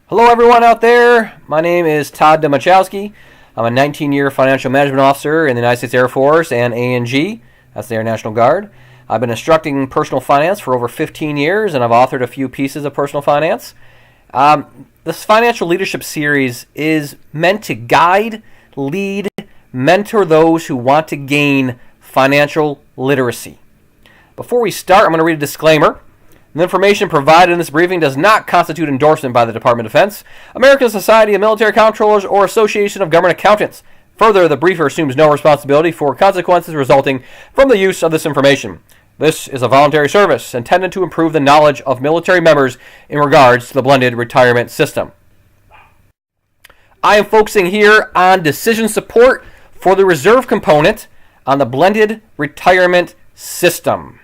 Hello, everyone out there. My name is Todd Domachowski. I'm a 19-year financial management officer in the United States Air Force and A&G. That's the Air National Guard. I've been instructing personal finance for over 15 years, and I've authored a few pieces of personal finance. This financial leadership series is meant to guide, lead, mentor those who want to gain financial literacy. Before we start, I'm going to read a disclaimer. The information provided in this briefing does not constitute endorsement by the Department of Defense, American Society of Military Comptrollers, or Association of Government Accountants. Further, the briefer assumes no responsibility for consequences resulting from the use of this information. This is a voluntary service intended to improve the knowledge of military members in regards to the blended retirement system. I am focusing here on decision support for the reserve component on the blended retirement system.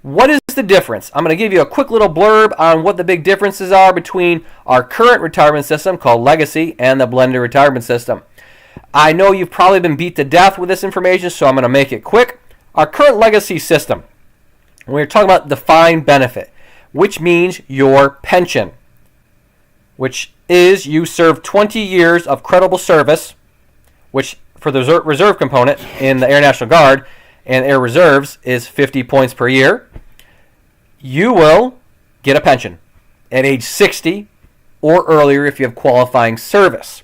What is the difference? I'm going to give you a quick little blurb on what the big differences are between our current retirement system called Legacy and the blended retirement system. I know you've probably been beat to death with this information, so I'm going to make it quick. Our current Legacy system, we're talking about defined benefit, which means your pension, which is you serve 20 years of credible service, which for the reserve component in the Air National Guard and Air Reserves is 50 points per year. You will get a pension at age 60 or earlier if you have qualifying service.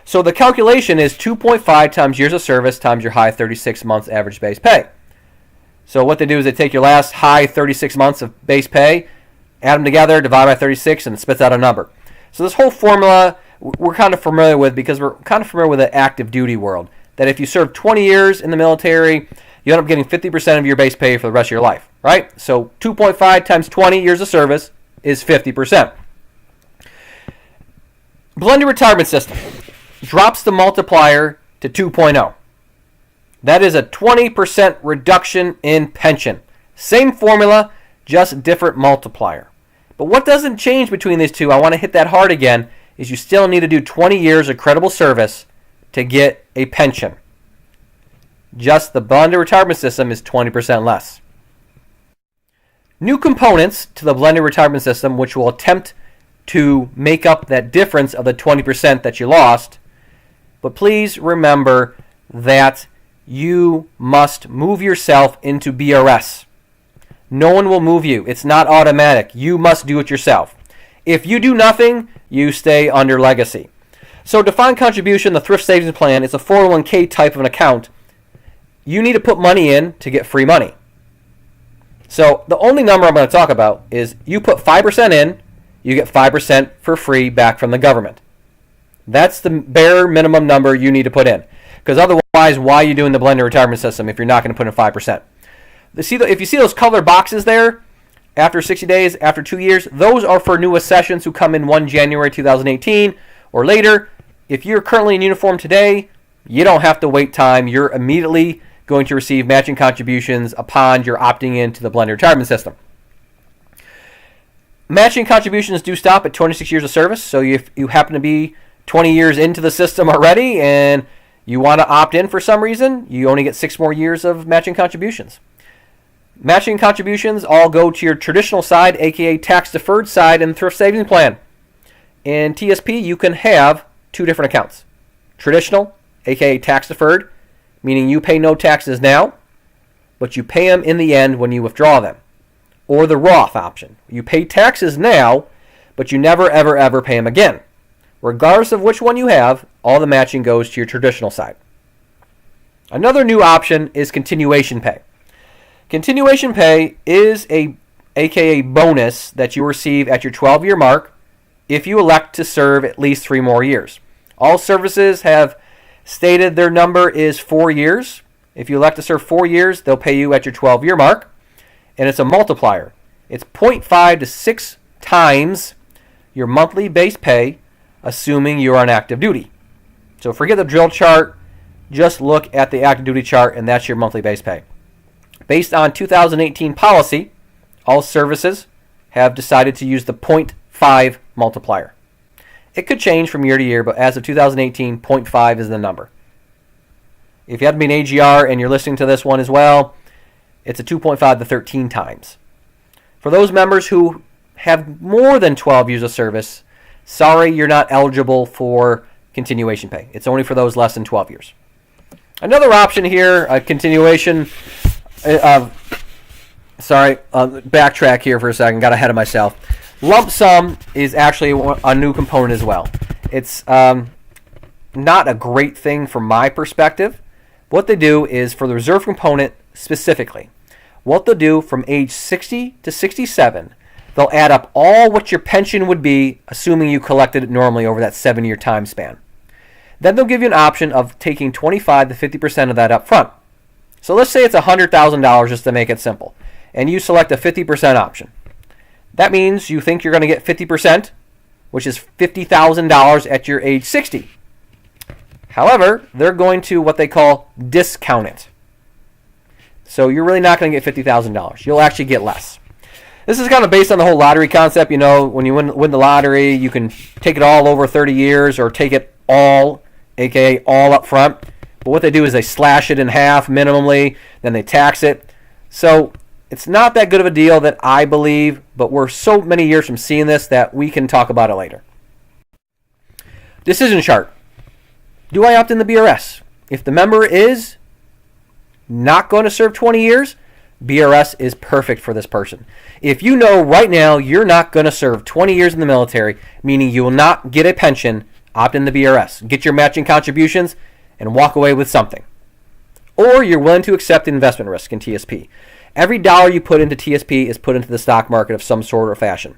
So the calculation is 2.5 times years of service times your high 36 months average base pay. So what they do is they take your last high 36 months of base pay, add them together, divide by 36, and it spits out a number. So this whole formula we're kind of familiar with because we're kind of familiar with the active duty world. That if you serve 20 years in the military, you end up getting 50% of your base pay for the rest of your life, right? So 2.5 times 20 years of service is 50%. Blended retirement system drops the multiplier to 2.0. That is a 20% reduction in pension. Same formula, just different multiplier. But what doesn't change between these two, I want to hit that hard again, is you still need to do 20 years of credible service to get a pension. Just the blended retirement system is 20% less. New components to the blended retirement system, which will attempt to make up that difference of the 20% that you lost. But please remember that you must move yourself into BRS. No one will move you. It's not automatic. You must do it yourself. If you do nothing, you stay under Legacy. So defined contribution, the thrift savings plan, is a 401k type of an account. You need to put money in to get free money. So the only number I'm going to talk about is you put 5% in, you get 5% for free back from the government. That's the bare minimum number you need to put in. Because otherwise, why are you doing the blended retirement system if you're not going to put in 5%? If you see those colored boxes there, after 60 days, after 2 years, those are for new accessions who come in 1 January 2018 or later. If you're currently in uniform today, you don't have to wait time. You're immediately going to receive matching contributions upon your opting into the blended retirement system. Matching contributions do stop at 26 years of service. So if you happen to be 20 years into the system already and you want to opt in for some reason, you only get 6 more years of matching contributions. Matching contributions all go to your traditional side, aka tax-deferred side in the thrift savings plan. In TSP, you can have 2 different accounts. Traditional, aka tax-deferred, meaning you pay no taxes now, but you pay them in the end when you withdraw them. Or the Roth option. You pay taxes now, but you never, ever, ever pay them again. Regardless of which one you have, all the matching goes to your traditional side. Another new option is continuation pay. Continuation pay is aka bonus that you receive at your 12-year mark if you elect to serve at least 3 more years. All services have stated their number is 4 years. If you elect to serve 4 years, they'll pay you at your 12-year mark. And it's a multiplier. It's 0.5 to 6 times your monthly base pay, assuming you're on active duty. So forget the drill chart. Just look at the active duty chart, and that's your monthly base pay. Based on 2018 policy, all services have decided to use the 0.5 multiplier. It could change from year to year, but as of 2018, 0.5 is the number. If you happen to be an AGR and you're listening to this one as well, it's a 2.5 to 13 times. For those members who have more than 12 years of service, sorry, you're not eligible for continuation pay. It's only for those less than 12 years. Another option here, a continuation. Backtrack here for a second. Got ahead of myself. Lump sum is actually a new component as well. It's not a great thing from my perspective. What they do is for the reserve component specifically, what they'll do from age 60 to 67, they'll add up all what your pension would be, assuming you collected it normally over that 7-year time span. Then they'll give you an option of taking 25 to 50% of that up front. So let's say it's $100,000 just to make it simple, and you select a 50% option. That means you think you're going to get 50%, which is $50,000 at your age 60. However, they're going to what they call discount it. So you're really not going to get $50,000. You'll actually get less. This is kind of based on the whole lottery concept. You know, when you win the lottery, you can take it all over 30 years or take it all, aka all up front. But what they do is they slash it in half minimally, then they tax it. So it's not that good of a deal that I believe, but we're so many years from seeing this that we can talk about it later. Decision chart. Do I opt in the BRS? If the member is not going to serve 20 years, BRS is perfect for this person. If you know right now you're not going to serve 20 years in the military, meaning you will not get a pension, opt in the BRS. Get your matching contributions and walk away with something. Or you're willing to accept investment risk in TSP. Every dollar you put into TSP is put into the stock market of some sort or fashion.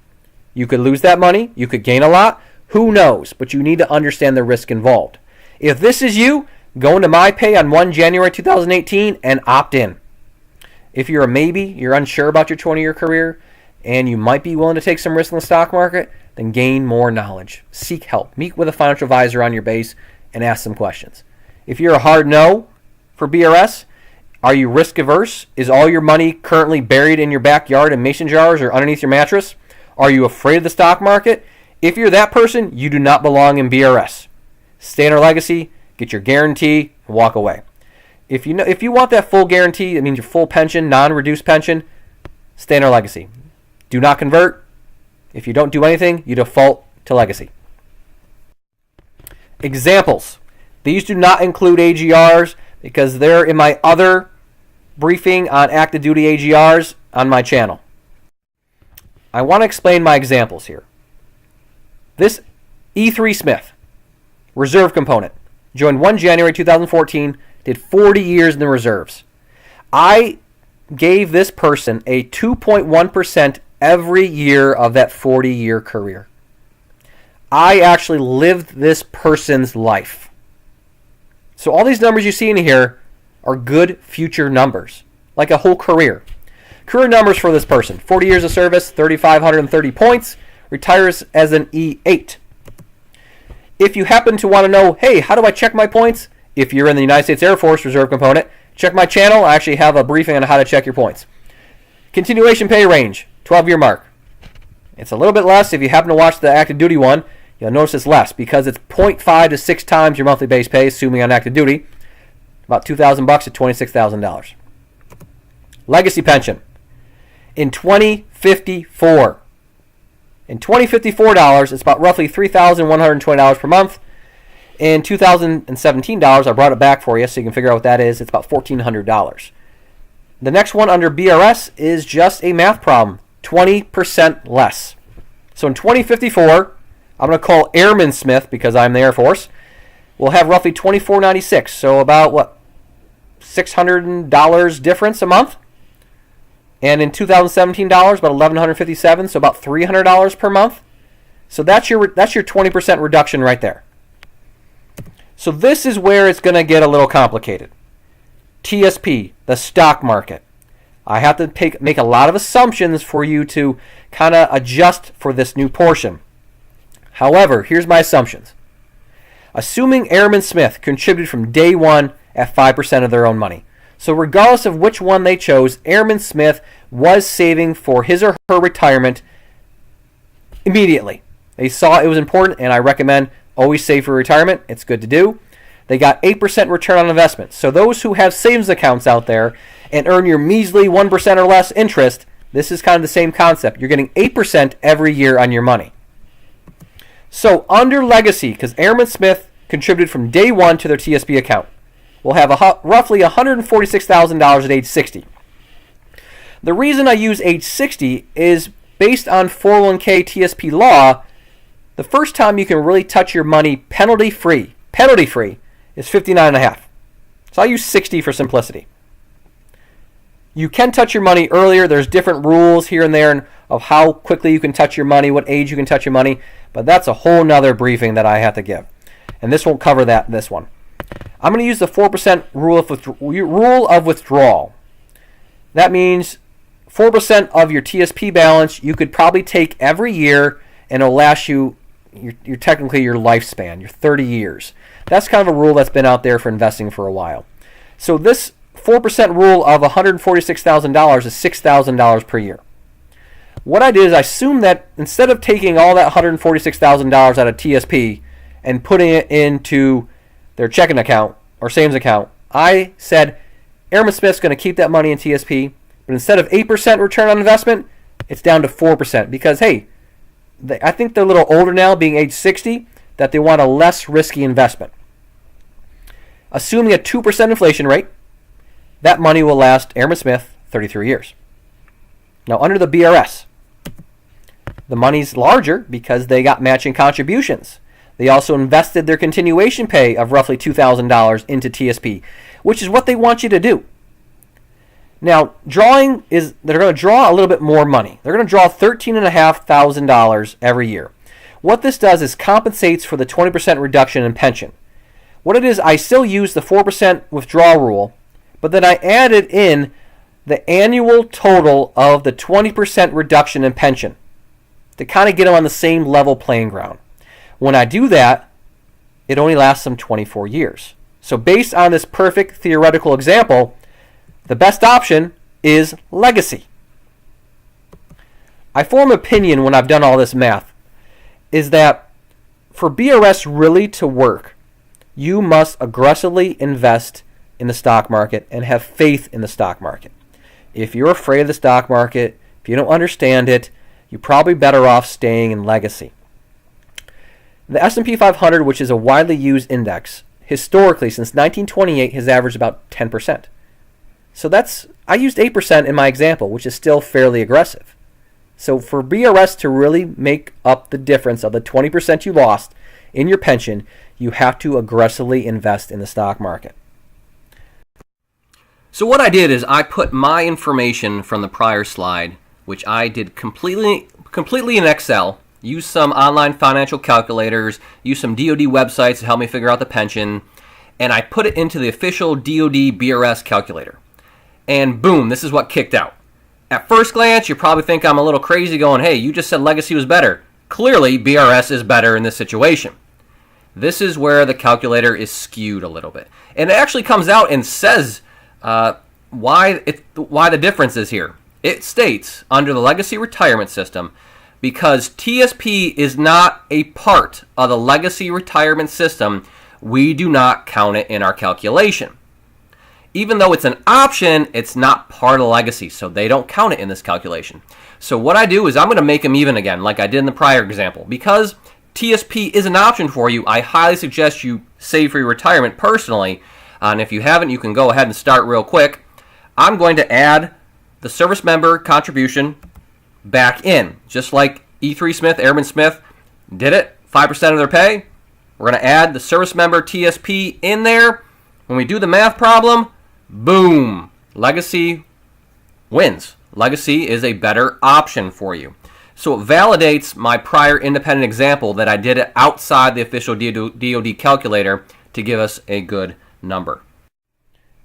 You could lose that money. You could gain a lot. Who knows? But you need to understand the risk involved. If this is you, go into My Pay on 1 January 2018 and opt in. If you're a maybe, you're unsure about your 20-year career, and you might be willing to take some risk in the stock market, then gain more knowledge. Seek help. Meet with a financial advisor on your base and ask some questions. If you're a hard no for BRS, are you risk averse? Is all your money currently buried in your backyard in mason jars or underneath your mattress? Are you afraid of the stock market? If you're that person, you do not belong in BRS. Stay in our legacy, get your guarantee, and walk away. If you want that full guarantee, that means your full pension, non-reduced pension, stay in our legacy. Do not convert. If you don't do anything, you default to legacy. Examples. These do not include AGRs because they're in my other briefing on active duty AGRs on my channel. I want to explain my examples here. This E3 Smith, reserve component, joined 1 January 2014, did 40 years in the reserves. I gave this person a 2.1% every year of that 40-year career. I actually lived this person's life. So all these numbers you see in here are good future numbers, like a whole career. Career numbers for this person: 40 years of service, 3,530 points, retires as an E8. If you happen to want to know, hey, how do I check my points? If you're in the United States Air Force Reserve component, check my channel. I actually have a briefing on how to check your points. Continuation pay range, 12-year mark. It's a little bit less. If you happen to watch the active duty one, you'll notice it's less because it's 0.5 to 6 times your monthly base pay, assuming on active duty. About $2,000 to $26,000. Legacy pension. In 2054. In 2054 dollars, it's about roughly $3,120 per month. In 2017 dollars, I brought it back for you so you can figure out what that is. It's about $1,400. The next one under BRS is just a math problem. 20% less. So in 2054, I'm going to call Airman Smith because I'm the Air Force. We'll have roughly $2,496. So about what? $600 difference a month. And in 2017 dollars, about $1,157. So about $300 per month. So that's your 20% reduction right there. So this is where it's going to get a little complicated. TSP, the stock market. I have to make a lot of assumptions for you to kind of adjust for this new portion. However, here's my assumptions. Assuming Airman Smith contributed from day one at 5% of their own money. So regardless of which one they chose, Airman Smith was saving for his or her retirement immediately. They saw it was important, and I recommend always save for retirement. It's good to do. They got 8% return on investment. So those who have savings accounts out there and earn your measly 1% or less interest, This is kind of the same concept. You're getting 8% every year on your money. So under legacy, because Airman Smith contributed from day one to their TSP account, we'll have roughly $146,000 at age 60. The reason I use age 60 is based on 401k TSP law. The first time you can really touch your money penalty-free is 59.5. So I use 60 for simplicity. You can touch your money earlier. There's different rules here and there of how quickly you can touch your money, what age you can touch your money, but that's a whole nother briefing that I have to give. And this won't cover this one. I'm going to use the 4% rule of withdrawal. That means 4% of your TSP balance you could probably take every year, and it'll last you technically your lifespan, your 30 years. That's kind of a rule that's been out there for investing for a while. So this 4% rule of $146,000 is $6,000 per year. What I did is I assumed that instead of taking all that $146,000 out of TSP and putting it into their checking account or savings account, I said Airman Smith's going to keep that money in TSP, but instead of 8% return on investment, it's down to 4% because, hey, I think they're a little older now, being age 60, that they want a less risky investment. Assuming a 2% inflation rate, that money will last Airman Smith 33 years. Now, under the BRS, the money's larger because they got matching contributions. They also invested their continuation pay of roughly $2,000 into TSP, which is what they want you to do. Now, they're going to draw a little bit more money. They're going to draw $13,500 every year. What this does is compensates for the 20% reduction in pension. What it is, I still use the 4% withdrawal rule, but then I added in the annual total of the 20% reduction in pension to kind of get them on the same level playing ground. When I do that, it only lasts them 24 years. So based on this perfect theoretical example, the best option is legacy. I form opinion when I've done all this math is that for BRS really to work, you must aggressively invest in the stock market and have faith in the stock market. If you're afraid of the stock market, if you don't understand it, you're probably better off staying in legacy. The S&P 500, which is a widely used index, historically since 1928 has averaged about 10%. So I used 8% in my example, which is still fairly aggressive. So for BRS to really make up the difference of the 20% you lost in your pension, you have to aggressively invest in the stock market. So what I did is I put my information from the prior slide, which I did completely in Excel, used some online financial calculators, used some DoD websites to help me figure out the pension, and I put it into the official DoD BRS calculator. And boom, this is what kicked out. At first glance, you probably think I'm a little crazy going, hey, you just said legacy was better. Clearly, BRS is better in this situation. This is where the calculator is skewed a little bit. And it actually comes out and says why the difference is here. It states, under the legacy retirement system, because TSP is not a part of the legacy retirement system, we do not count it in our calculation. Even though it's an option, it's not part of legacy, so they don't count it in this calculation. So what I do is I'm going to make them even again, like I did in the prior example. Because TSP is an option for you, I highly suggest you save for your retirement personally. And if you haven't, you can go ahead and start real quick. I'm going to add the service member contribution back in, just like E3 Smith, Airman Smith did it, 5% of their pay. We're going to add the service member TSP in there. When we do the math problem, boom, legacy wins. Legacy is a better option for you. So it validates my prior independent example that I did it outside the official DoD calculator to give us a good number.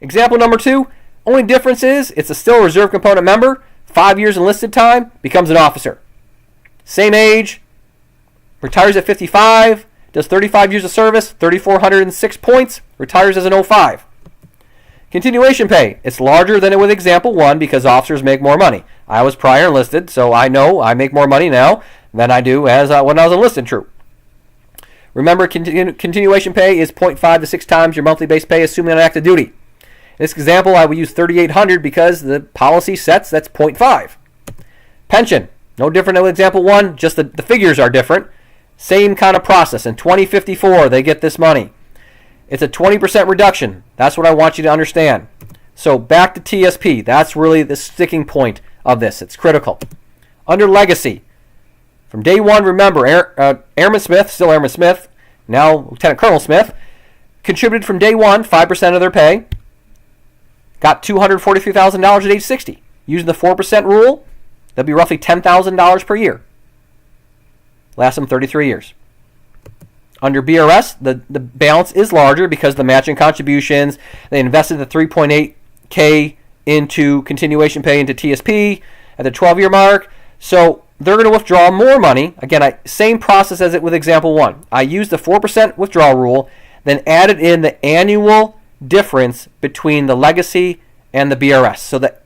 Example number 2, only difference is it's still a reserve component member, 5 years enlisted time, becomes an officer. Same age, retires at 55, does 35 years of service, 3,406 points, retires as an 05. Continuation pay, it's larger than it with example 1 because officers make more money. I was prior enlisted, so I know I make more money now than I do as when I was enlisted troop. Remember, continuation pay is 0.5 to 6 times your monthly base pay, assuming on active duty. In this example, I will use 3,800 because the policy sets that's 0.5. Pension, no different than example 1, just the figures are different. Same kind of process. In 2054, they get this money. It's a 20% reduction. That's what I want you to understand. So back to TSP. That's really the sticking point of this. It's critical. Under legacy, from day one, remember, Airman Smith, still Airman Smith, now Lieutenant Colonel Smith, contributed from day one 5% of their pay, got $243,000 at age 60. Using the 4% rule, that'd be roughly $10,000 per year. Lasts them 33 years. Under BRS, the balance is larger because the matching contributions, they invested the $3.8K into continuation pay into TSP at the 12-year mark. So they're going to withdraw more money. Again, same process as it with example 1. I used the 4% withdrawal rule, then added in the annual difference between the legacy and the BRS. So the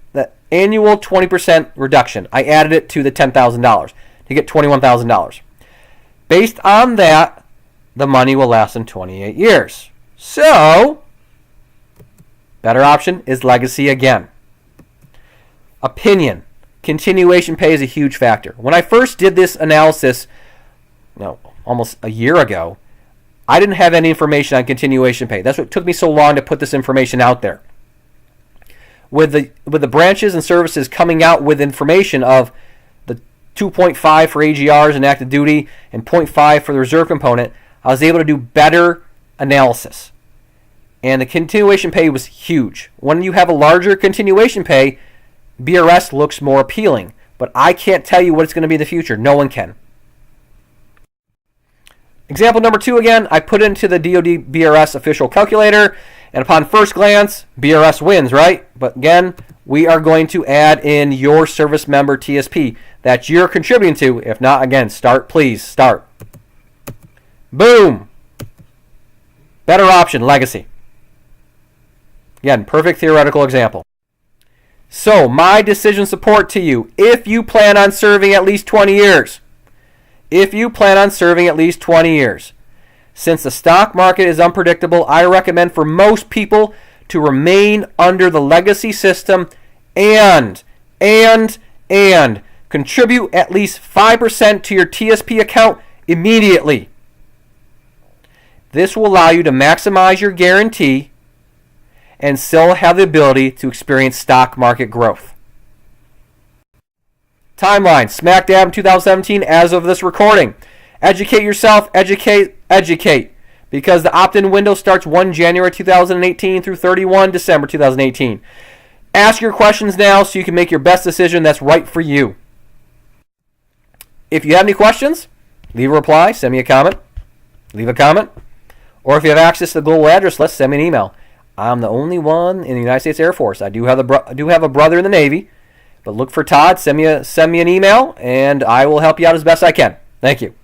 annual 20% reduction, I added it to the $10,000 to get $21,000. Based on that, the money will last them 28 years. So, better option is legacy again. Opinion. Continuation pay is a huge factor. When I first did this analysis, almost a year ago, I didn't have any information on continuation pay. That's what took me so long to put this information out there. With the branches and services coming out with information of the 2.5 for AGRs and active duty and 0.5 for the reserve component, I was able to do better analysis. And the continuation pay was huge. When you have a larger continuation pay, BRS looks more appealing. But I can't tell you what it's going to be in the future. No one can. Example number 2 again, I put into the DoD BRS official calculator, and upon first glance, BRS wins, right? But again, we are going to add in your service member TSP that you're contributing to. If not, again, start, please, start. Boom! Better option, legacy. Again, perfect theoretical example. So, my decision support to you, if you plan on serving at least 20 years, since the stock market is unpredictable, I recommend for most people to remain under the legacy system and contribute at least 5% to your TSP account immediately. This will allow you to maximize your guarantee and still have the ability to experience stock market growth. Timeline, smack dab in 2017 as of this recording. Educate yourself, educate. Because the opt-in window starts 1 January 2018 through 31 December 2018. Ask your questions now so you can make your best decision that's right for you. If you have any questions, leave a reply, send me a comment, leave a comment. Or if you have access to the global address list, send me an email. I'm the only one in the United States Air Force. I do have a brother in the Navy, but look for Todd. Send me an email, and I will help you out as best I can. Thank you.